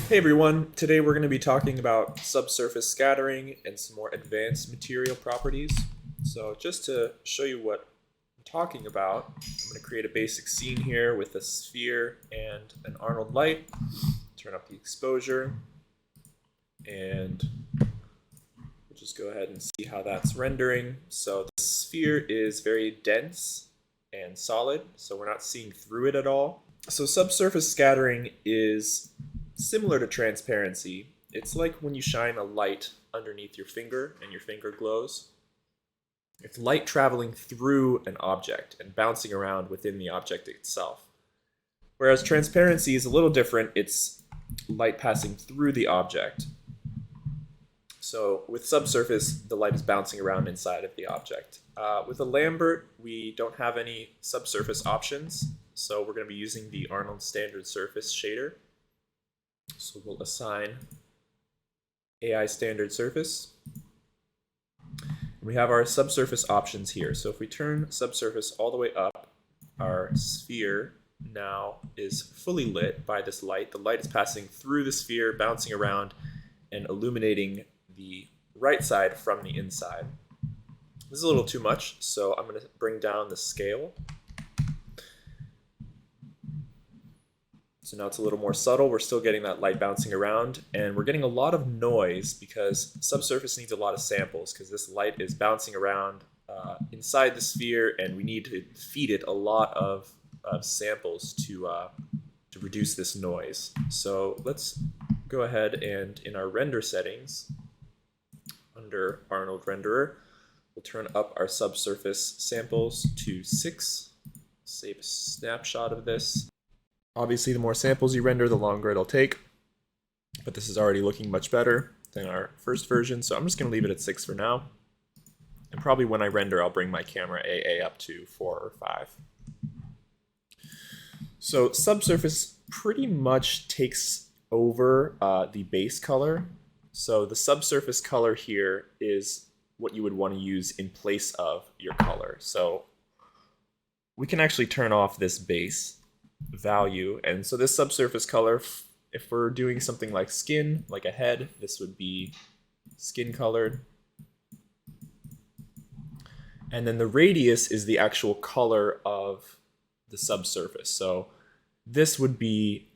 Hey everyone, today we're going to be talking about subsurface scattering and some more advanced material properties. So just to show you what I'm talking about, I'm going to create a basic scene here with a sphere and an Arnold light. Turn up the exposure and we'll just go ahead and see how that's rendering. So the sphere is very dense and solid, so we're not seeing through it at all. So subsurface scattering is similar to transparency. It's like when you shine a light underneath your finger and your finger glows. It's light traveling through an object and bouncing around within the object itself. Whereas transparency is a little different. It's light passing through the object. So with subsurface, the light is bouncing around inside of the object. With a Lambert, we don't have any subsurface options, so we're going to be using the Arnold standard surface shader. So we'll assign AI standard surface. We have our subsurface options here. So if we turn subsurface all the way up, our sphere now is fully lit by this light. The light is passing through the sphere, bouncing around, and illuminating the right side from the inside. This is a little too much, so I'm going to bring down the scale. So now it's a little more subtle. We're still getting that light bouncing around, and we're getting a lot of noise because subsurface needs a lot of samples because this light is bouncing around inside the sphere, and we need to feed it a lot of samples to reduce this noise. So let's go ahead and in our render settings, under Arnold Renderer, we'll turn up our subsurface samples to 6. Save a snapshot of this. Obviously, the more samples you render, the longer it'll take, but this is already looking much better than our first version, so I'm just going to leave it at 6 for now. And probably when I render, I'll bring my camera AA up to 4 or 5. So subsurface pretty much takes over the base color. So the subsurface color here is what you would want to use in place of your color. So we can actually turn off this base value, and so this subsurface color, if we're doing something like skin, like a head, this would be skin colored, and then the radius is the actual color of the subsurface. So this would be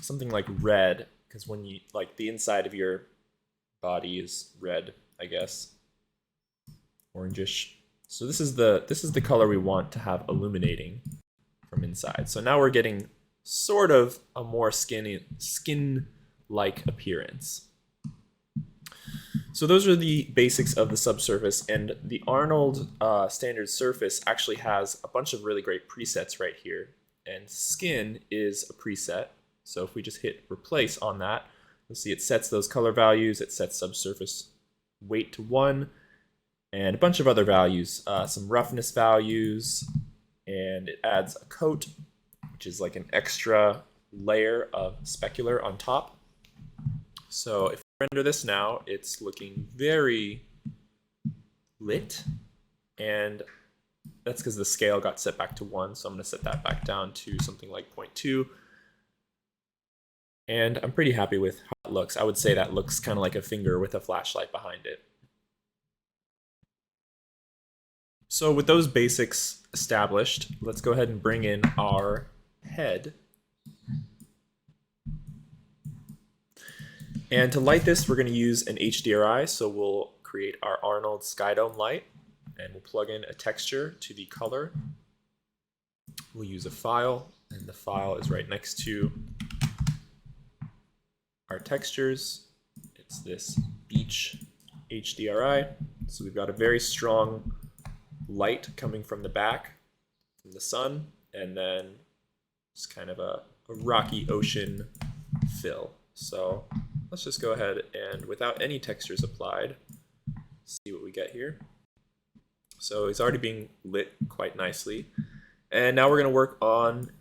something like red, because when you like the inside of your body is red, I guess, orangish. So this is the color we want to have illuminating from inside. So now we're getting sort of a more skin-like appearance. So those are the basics of the subsurface, and the Arnold standard surface actually has a bunch of really great presets right here, and skin is a preset. So if we just hit replace on that, you'll see it sets those color values, it sets subsurface weight to 1, and a bunch of other values, some roughness values, and it adds a coat, which is like an extra layer of specular on top. So if I render this now, it's looking very lit, and that's because the scale got set back to 1, so I'm going to set that back down to something like 0.2. And I'm pretty happy with how it looks. I would say that looks kind of like a finger with a flashlight behind it. So with those basics established, let's go ahead and bring in our head. And to light this, we're going to use an HDRI. So we'll create our Arnold Sky Dome light, and we'll plug in a texture to the color. We'll use a file, and the file is right next to our textures. It's this beach HDRI. So we've got a very strong light coming from the back, from the sun, and then just kind of a rocky ocean fill. So let's just go ahead and, without any textures applied, see what we get here. So he's already being lit quite nicely. And now we're going to work on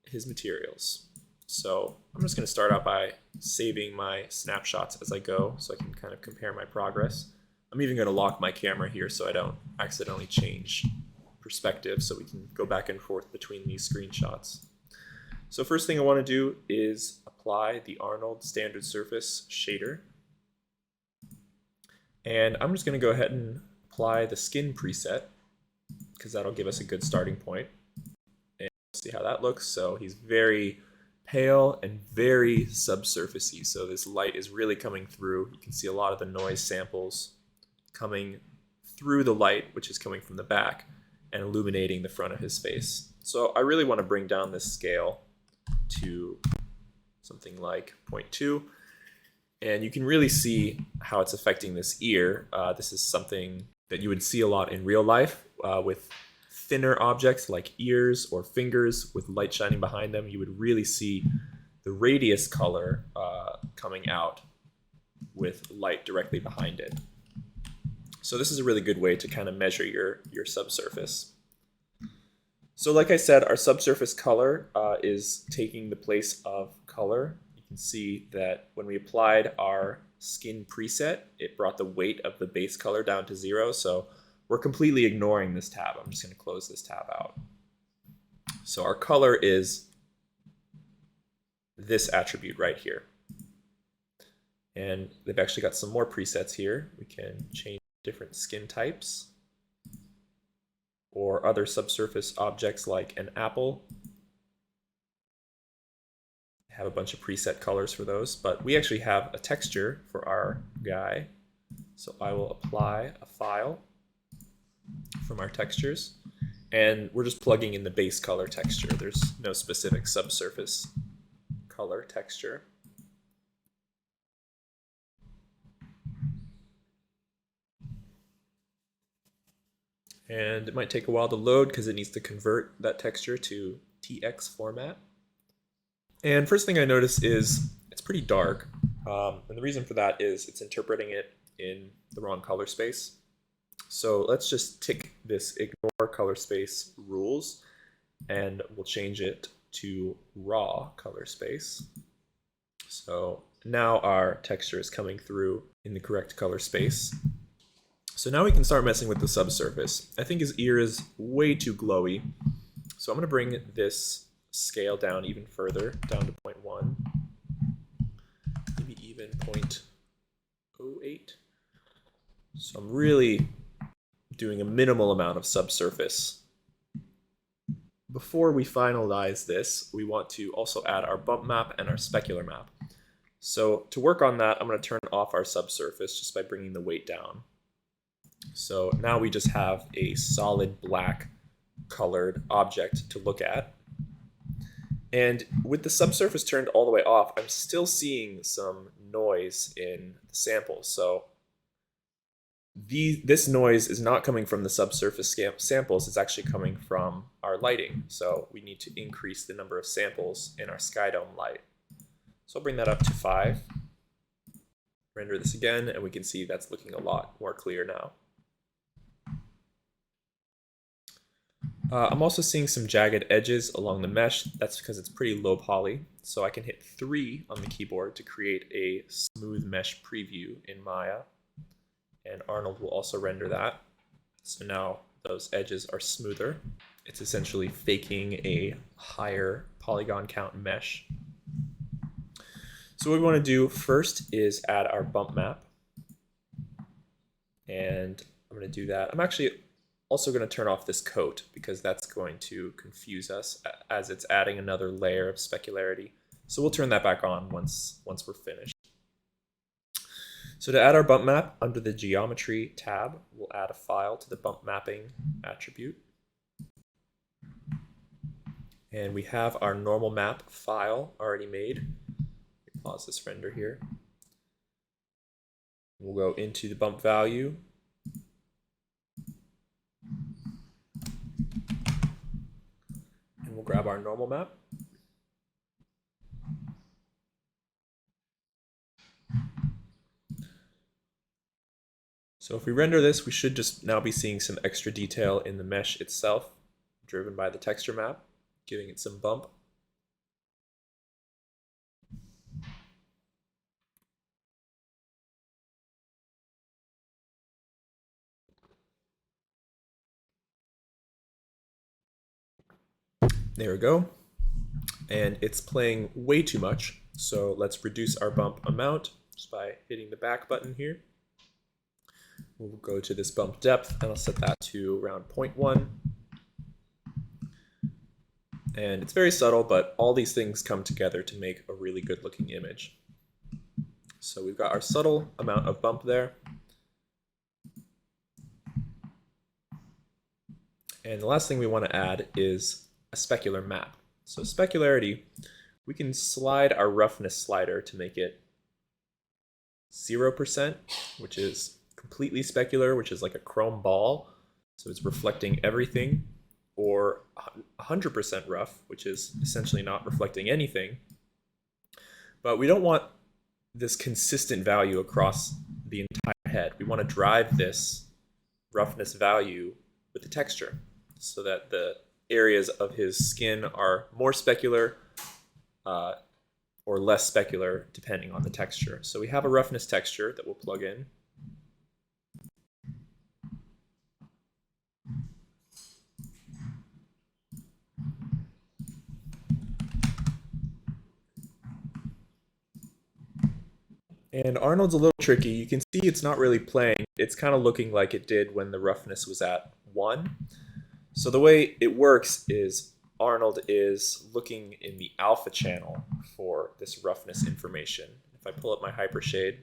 his materials. So I'm just going to start out by saving my snapshots as I go so I can kind of compare my progress. I'm even going to lock my camera here so I don't accidentally change perspective, so we can go back and forth between these screenshots. So first thing I want to do is apply the Arnold standard surface shader. And I'm just going to go ahead and apply the skin preset because that'll give us a good starting point. And see how that looks. So he's very pale and very subsurfacey. So this light is really coming through. You can see a lot of the noise samples coming through the light, which is coming from the back and illuminating the front of his face. So I really want to bring down this scale to something like 0.2. And you can really see how it's affecting this ear. This is something that you would see a lot in real life with thinner objects like ears or fingers with light shining behind them. You would really see the radius color coming out with light directly behind it. So this is a really good way to kind of measure your subsurface. So like I said, our subsurface color is taking the place of color. You can see that when we applied our skin preset, it brought the weight of the base color down to 0. So we're completely ignoring this tab. I'm just going to close this tab out. So our color is this attribute right here. And they've actually got some more presets here. We can change different skin types or other subsurface objects like an apple. Have a bunch of preset colors for those, but we actually have a texture for our guy. So I will apply a file from our textures, and we're just plugging in the base color texture. There's no specific subsurface color texture. And it might take a while to load because it needs to convert that texture to TX format. And first thing I notice is it's pretty dark. And the reason for that is it's interpreting it in the wrong color space. So let's just tick this ignore color space rules and we'll change it to raw color space. So now our texture is coming through in the correct color space. So now we can start messing with the subsurface. I think his ear is way too glowy. So I'm going to bring this scale down even further, down to 0.1, maybe even 0.08. So I'm really doing a minimal amount of subsurface. Before we finalize this, we want to also add our bump map and our specular map. So to work on that, I'm going to turn off our subsurface just by bringing the weight down. So now we just have a solid black colored object to look at. And with the subsurface turned all the way off, I'm still seeing some noise in the sample. So this noise is not coming from the subsurface samples, it's actually coming from our lighting. So we need to increase the number of samples in our sky dome light. So I'll bring that up to 5. Render this again, and we can see that's looking a lot more clear now. I'm also seeing some jagged edges along the mesh. That's because it's pretty low poly. So I can hit 3 on the keyboard to create a smooth mesh preview in Maya. And Arnold will also render that. So now those edges are smoother. It's essentially faking a higher polygon count mesh. So what we want to do first is add our bump map. And I'm going to do that. I'm actually also going to turn off this coat because that's going to confuse us as it's adding another layer of specularity. So we'll turn that back on once we're finished. So to add our bump map, under the geometry tab, we'll add a file to the bump mapping attribute. And we have our normal map file already made. Pause this render here. We'll go into the bump value. And we'll grab our normal map. So if we render this, we should just now be seeing some extra detail in the mesh itself, driven by the texture map, giving it some bump. There we go. and it's playing way too much. So let's reduce our bump amount just by hitting the back button here. We'll go to this bump depth and I'll set that to around 0.1. And it's very subtle, but all these things come together to make a really good looking image. So we've got our subtle amount of bump there. And the last thing we want to add is a specular map. So specularity, we can slide our roughness slider to make it 0%, which is completely specular, which is like a chrome ball. So it's reflecting everything, or 100% rough, which is essentially not reflecting anything. But we don't want this consistent value across the entire head. We want to drive this roughness value with the texture so that the areas of his skin are more specular or less specular depending on the texture. So we have a roughness texture that we'll plug in. And Arnold's a little tricky. You can see it's not really playing. It's kind of looking like it did when the roughness was at 1. So the way it works is Arnold is looking in the alpha channel for this roughness information. If I pull up my hypershade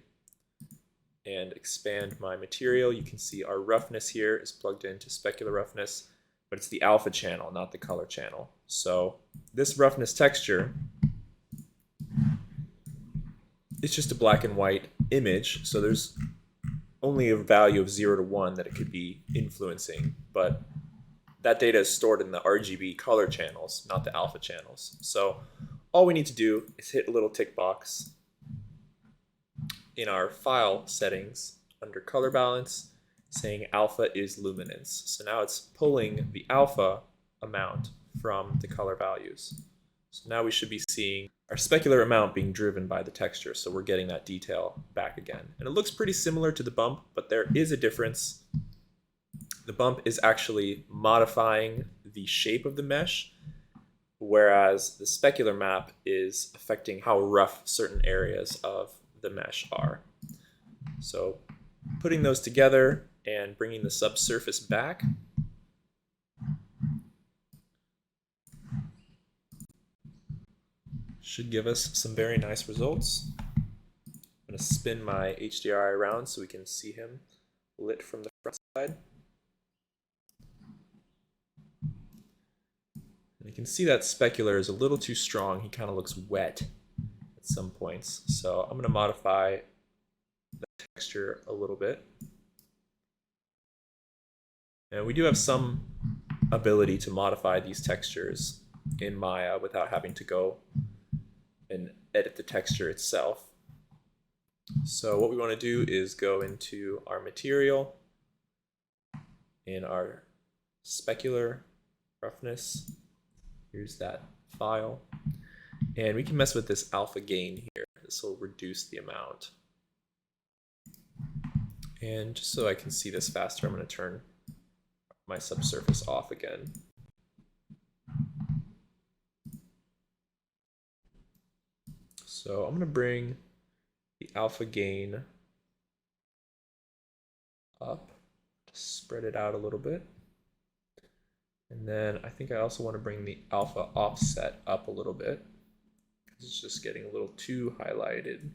and expand my material, you can see our roughness here is plugged into specular roughness, but it's the alpha channel, not the color channel. So this roughness texture, it's just a black and white image, so there's only a value of 0 to 1 that it could be influencing, but that data is stored in the RGB color channels, not the alpha channels. So all we need to do is hit a little tick box in our file settings under color balance saying alpha is luminance. So now it's pulling the alpha amount from the color values. So now we should be seeing our specular amount being driven by the texture, so we're getting that detail back again. And it looks pretty similar to the bump, but there is a difference. The bump is actually modifying the shape of the mesh, whereas the specular map is affecting how rough certain areas of the mesh are. So putting those together and bringing the subsurface back, should give us some very nice results. I'm going to spin my HDRI around so we can see him lit from the front side. And you can see that specular is a little too strong. He kind of looks wet at some points. So I'm going to modify the texture a little bit. And we do have some ability to modify these textures in Maya without having to go and edit the texture itself. So what we want to do is go into our material in our specular roughness. Here's that file. And we can mess with this alpha gain here. This will reduce the amount. And just so I can see this faster, I'm going to turn my subsurface off again. So I'm going to bring the alpha gain up, spread it out a little bit. And then I think I also want to bring the alpha offset up a little bit. It's just getting a little too highlighted.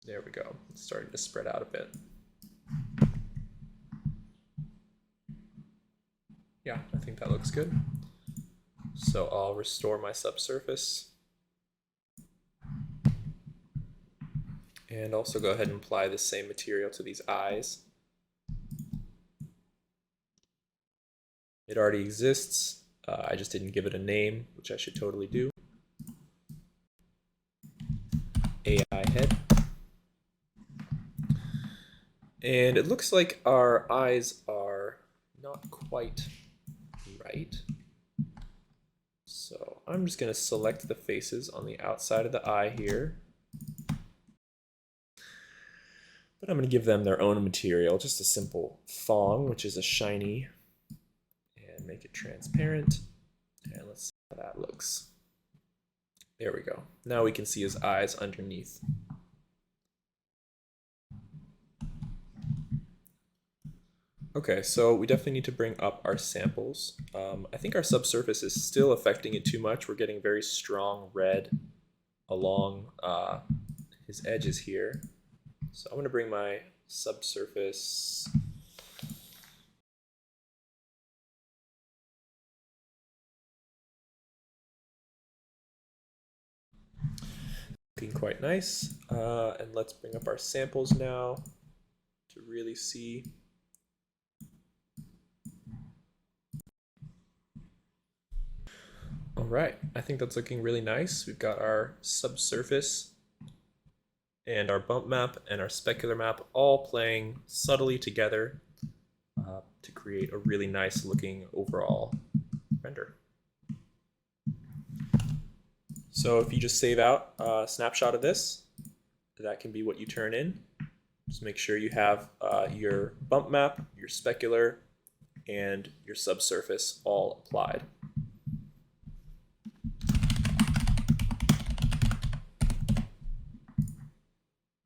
There we go. It's starting to spread out a bit. Yeah, I think that looks good. So I'll restore my subsurface. And also go ahead and apply the same material to these eyes. It already exists. I just didn't give it a name, which I should totally do. AI head. And it looks like our eyes are not quite right. So I'm just going to select the faces on the outside of the eye here. But I'm going to give them their own material, just a simple thong, which is a shiny, and make it transparent. And let's how that looks. There we go. Now we can see his eyes underneath. Okay, so we definitely need to bring up our samples. I think our subsurface is still affecting it too much. We're getting very strong red along his edges here. So I'm going to bring my subsurface looking quite nice. And let's bring up our samples now to really see. All right, I think that's looking really nice. We've got our subsurface and our bump map and our specular map all playing subtly together to create a really nice looking overall render. So if you just save out a snapshot of this, that can be what you turn in. Just make sure you have your bump map, your specular, and your subsurface all applied.